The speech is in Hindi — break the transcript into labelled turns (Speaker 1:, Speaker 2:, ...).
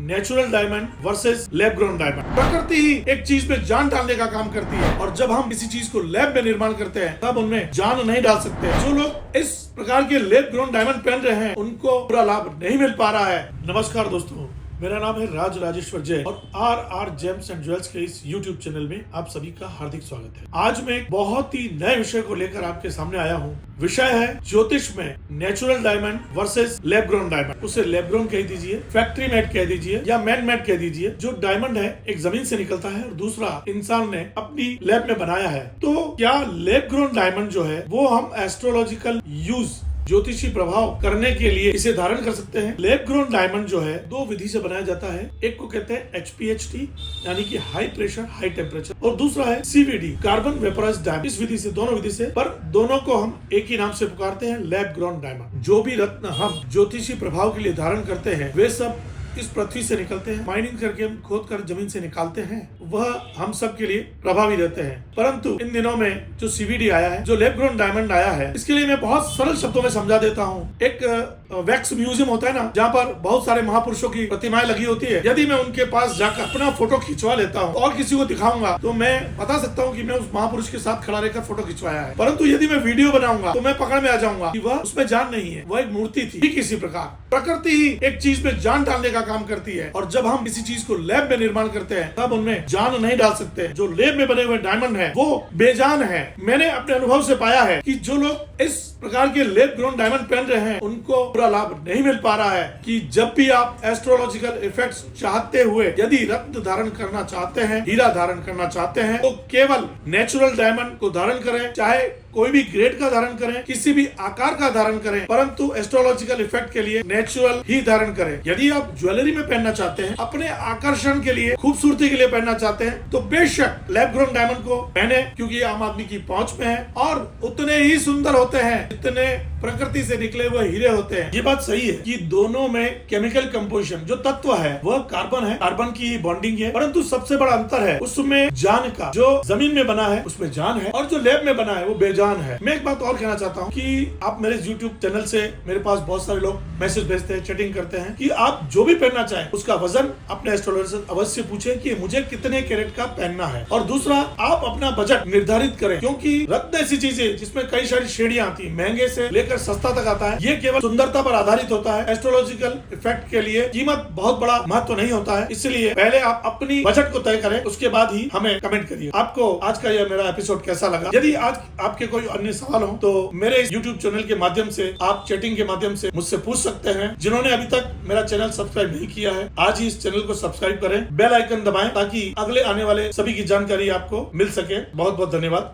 Speaker 1: Natural diamond versus lab grown diamond. प्रकृति ही एक चीज में जान डालने का काम करती है और जब हम किसी चीज को लैब में निर्माण करते हैं तब उनमें जान नहीं डाल सकते। जो लोग इस प्रकार के लैब ग्रोन डायमंड पहन रहे हैं उनको पूरा लाभ नहीं मिल पा रहा है। नमस्कार दोस्तों, मेरा नाम है राजेश्वर जैन और आर जेम्स एंड ज्वेल्स के इस YouTube चैनल में आप सभी का हार्दिक स्वागत है। आज मैं एक बहुत ही नए विषय को लेकर आपके सामने आया हूँ। विषय है ज्योतिष में natural diamond versus lab grown diamond. उसे लैब ग्रोन कह दीजिए, फैक्ट्री मेड कह दीजिए या मैन मेड कह दीजिए। जो डायमंड है एक जमीन से निकलता है और दूसरा इंसान ने अपनी लैब में बनाया है। तो क्या लैब ग्रोन डायमंड जो है वो हम एस्ट्रोलॉजिकल यूज ज्योतिषी प्रभाव करने के लिए इसे धारण कर सकते हैं। लैब ग्रोन डायमंड जो है दो विधि से बनाया जाता है। एक को कहते हैं HPHT यानी कि हाई प्रेशर हाई टेम्परेचर और दूसरा है CVD कार्बन वेपोराइज्ड डायमंड। इस विधि से दोनों विधि से पर दोनों को हम एक ही नाम से पुकारते हैं लैब ग्रोन डायमंड। जो भी रत्न हम ज्योतिषी प्रभाव के लिए धारण करते हैं वे सब इस पृथ्वी से निकलते हैं। माइनिंग करके हम खोद कर जमीन से निकालते हैं, वह हम सब के लिए प्रभावी रहते हैं। परंतु इन दिनों में जो CVD आया है, जो लैब ग्रोन डायमंड आया है, इसके लिए मैं बहुत सरल शब्दों में समझा देता हूँ। एक वैक्स म्यूजियम होता है ना, जहाँ पर बहुत सारे महापुरुषों की प्रतिमाएं लगी होती है। यदि मैं उनके पास जाकर अपना फोटो खिंचवा लेता हूँ और किसी को दिखाऊंगा तो मैं बता सकता हूँ कि मैं उस महापुरुष के साथ खड़ा रहकर फोटो खिंचवाया है। परंतु यदि मैं वीडियो बनाऊंगा तो मैं पकड़ में आ जाऊंगा कि वह उसमें जान नहीं है, वह एक मूर्ति थी। ठीक इसी प्रकार प्रकृति ही एक चीज में जान डालने का काम करती है और जब हम किसी चीज को लैब में निर्माण करते हैं तब उनमें जान नहीं डाल सकते। जो लैब में बने हुए डायमंड है वो बेजान है। मैंने अपने अनुभव से पाया है कि जो लोग इस प्रकार के लैब ग्रोन डायमंड पहन रहे हैं उनको पूरा लाभ नहीं मिल पा रहा है। कि जब भी आप एस्ट्रोलॉजिकल इफेक्ट्स चाहते हुए यदि रत्न धारण करना चाहते हैं, हीरा धारण करना चाहते हैं, तो केवल नेचुरल डायमंड को धारण करें। चाहे कोई भी ग्रेड का धारण करें, किसी भी आकार का धारण करें, परंतु एस्ट्रोलॉजिकल इफेक्ट के लिए नेचुरल ही धारण करें। यदि आप ज्वेलरी में पहनना चाहते हैं, अपने आकर्षण के लिए, खूबसूरती के लिए पहनना चाहते हैं, तो बेशक लैब ग्रोन डायमंड को पहने, क्योंकि आम आदमी की पहुंच में है और उतने ही सुंदर होते हैं जितने प्रकृति से निकले हुए हीरे होते हैं। ये बात सही है कि दोनों में केमिकल कंपोजिशन जो तत्व है वह कार्बन है, कार्बन की बॉन्डिंग है, परंतु सबसे बड़ा अंतर है उसमें जान का। जो जमीन में बना है उसमें जान है और जो लैब में बना है वो बेजान है। मैं एक बात और कहना चाहता हूँ कि आप मेरे YouTube चैनल से मेरे पास बहुत सारे लोग मैसेज भेजते हैं, चैटिंग करते हैं कि आप जो भी पहनना चाहें उसका वजन अपने एस्ट्रोलॉजर से अवश्य पूछें कि मुझे कितने कैरेट का पहनना है। और दूसरा, आप अपना बजट निर्धारित करें, क्योंकि रत्न ऐसी चीज है जिसमें कई सारी श्रेणियां आती है, महंगे से लेकर सस्ता तक आता है। ये केवल सुंदरता पर आधारित होता है। एस्ट्रोलॉजिकल इफेक्ट के लिए कीमत बहुत बड़ा महत्व नहीं होता है। इसलिए पहले आप अपनी बजट को तय करें, उसके बाद ही हमें कमेंट करिए आपको आज का यह मेरा एपिसोड कैसा लगा। यदि आज आपके कोई अन्य सवाल हो तो मेरे इस YouTube चैनल के माध्यम से आप चैटिंग के माध्यम से मुझसे पूछ सकते हैं। जिन्होंने अभी तक मेरा चैनल सब्सक्राइब नहीं किया है, आज ही इस चैनल को सब्सक्राइब करें, बेल आइकन दबाएं ताकि अगले आने वाले सभी की जानकारी आपको मिल सके। बहुत बहुत धन्यवाद।